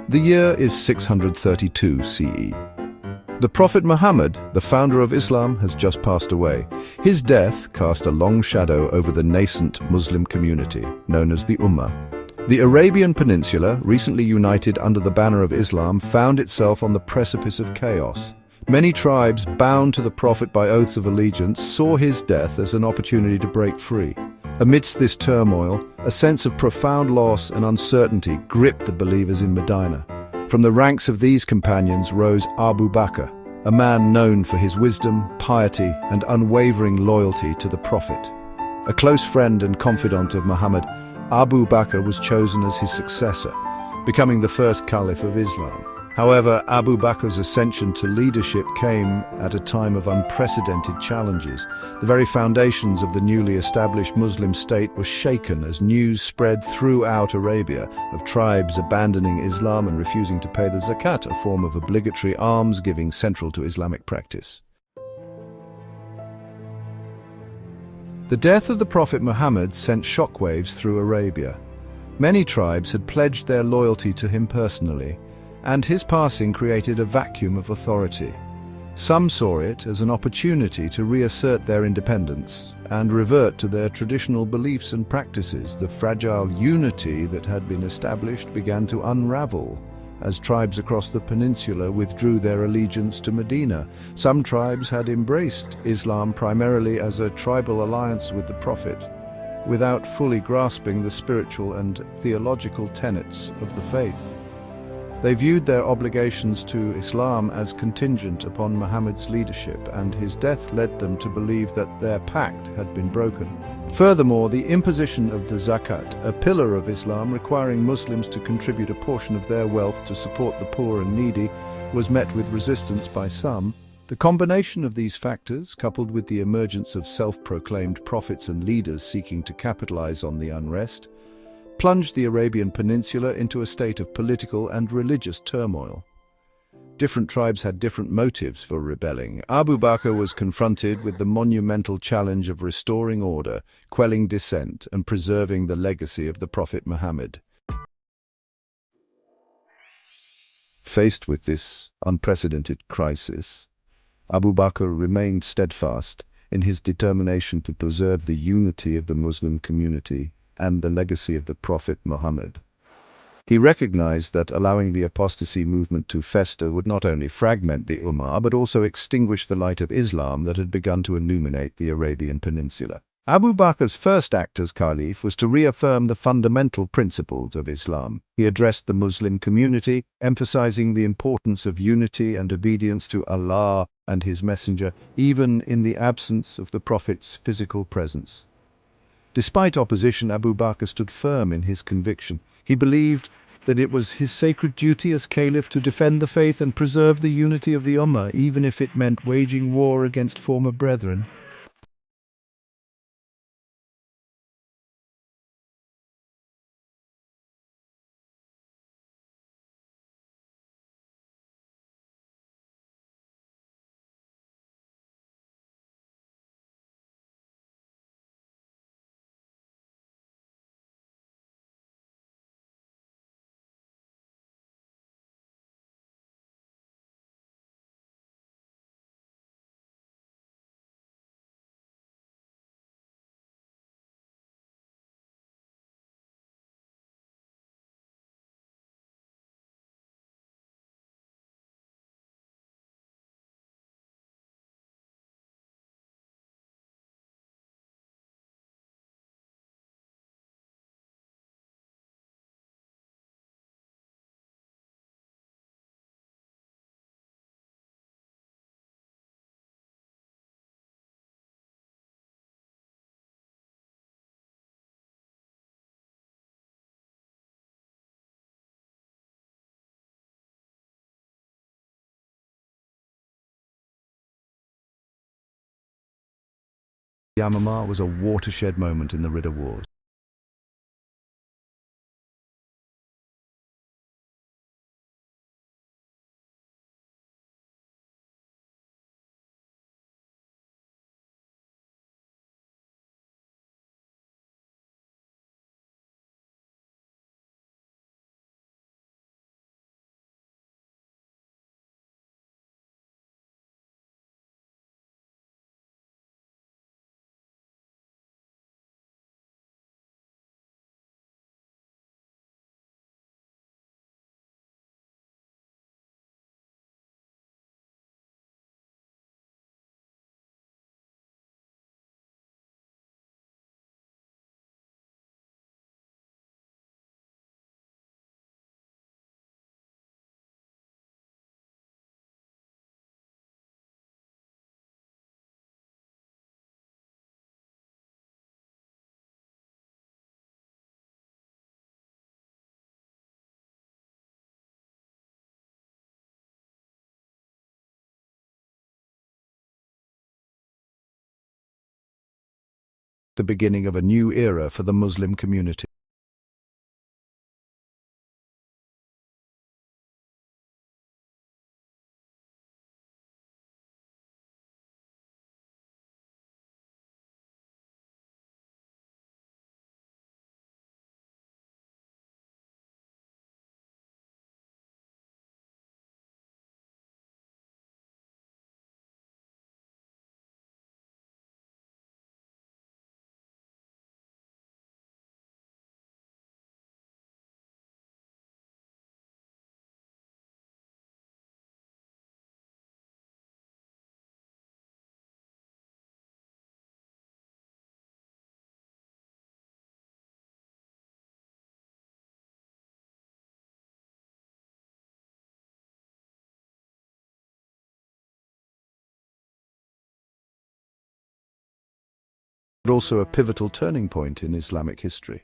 The year is 632 CE. The Prophet Muhammad, the founder of Islam, has just passed away. His death cast a long shadow over the nascent Muslim community, known as the Ummah. The Arabian Peninsula, recently united under the banner of Islam, found itself on the precipice of chaos. Many tribes, bound to the Prophet by oaths of allegiance, saw his death as an opportunity to break free. Amidst this turmoil, a sense of profound loss and uncertainty gripped the believers in Medina. From the ranks of these companions rose Abu Bakr, a man known for his wisdom, piety, and unwavering loyalty to the Prophet. A close friend and confidant of Muhammad, Abu Bakr was chosen as his successor, becoming the first caliph of Islam. However, Abu Bakr's ascension to leadership came at a time of unprecedented challenges. The very foundations of the newly established Muslim state were shaken as news spread throughout Arabia of tribes abandoning Islam and refusing to pay the zakat, a form of obligatory almsgiving central to Islamic practice. The death of the Prophet Muhammad sent shockwaves through Arabia. Many tribes had pledged their loyalty to him personally, and his passing created a vacuum of authority. Some saw it as an opportunity to reassert their independence and revert to their traditional beliefs and practices. The fragile unity that had been established began to unravel as tribes across the peninsula withdrew their allegiance to Medina. Some tribes had embraced Islam primarily as a tribal alliance with the Prophet, without fully grasping the spiritual and theological tenets of the faith. They viewed their obligations to Islam as contingent upon Muhammad's leadership, and his death led them to believe that their pact had been broken. Furthermore, the imposition of the zakat, a pillar of Islam requiring Muslims to contribute a portion of their wealth to support the poor and needy, was met with resistance by some. The combination of these factors, coupled with the emergence of self-proclaimed prophets and leaders seeking to capitalize on the unrest, plunged the Arabian Peninsula into a state of political and religious turmoil. Different tribes had different motives for rebelling. Abu Bakr was confronted with the monumental challenge of restoring order, quelling dissent, and preserving the legacy of the Prophet Muhammad. Faced with this unprecedented crisis, Abu Bakr remained steadfast in his determination to preserve the unity of the Muslim community and the legacy of the Prophet Muhammad. He recognized that allowing the apostasy movement to fester would not only fragment the Ummah, but also extinguish the light of Islam that had begun to illuminate the Arabian Peninsula. Abu Bakr's first act as Caliph was to reaffirm the fundamental principles of Islam. He addressed the Muslim community, emphasizing the importance of unity and obedience to Allah and His Messenger, even in the absence of the Prophet's physical presence. Despite opposition, Abu Bakr stood firm in his conviction. He believed that it was his sacred duty as Caliph to defend the faith and preserve the unity of the Ummah, even if it meant waging war against former brethren. Yamamah was a watershed moment in the Ridda Wars. the beginning of a new era for the Muslim community. But also a pivotal turning point in Islamic history.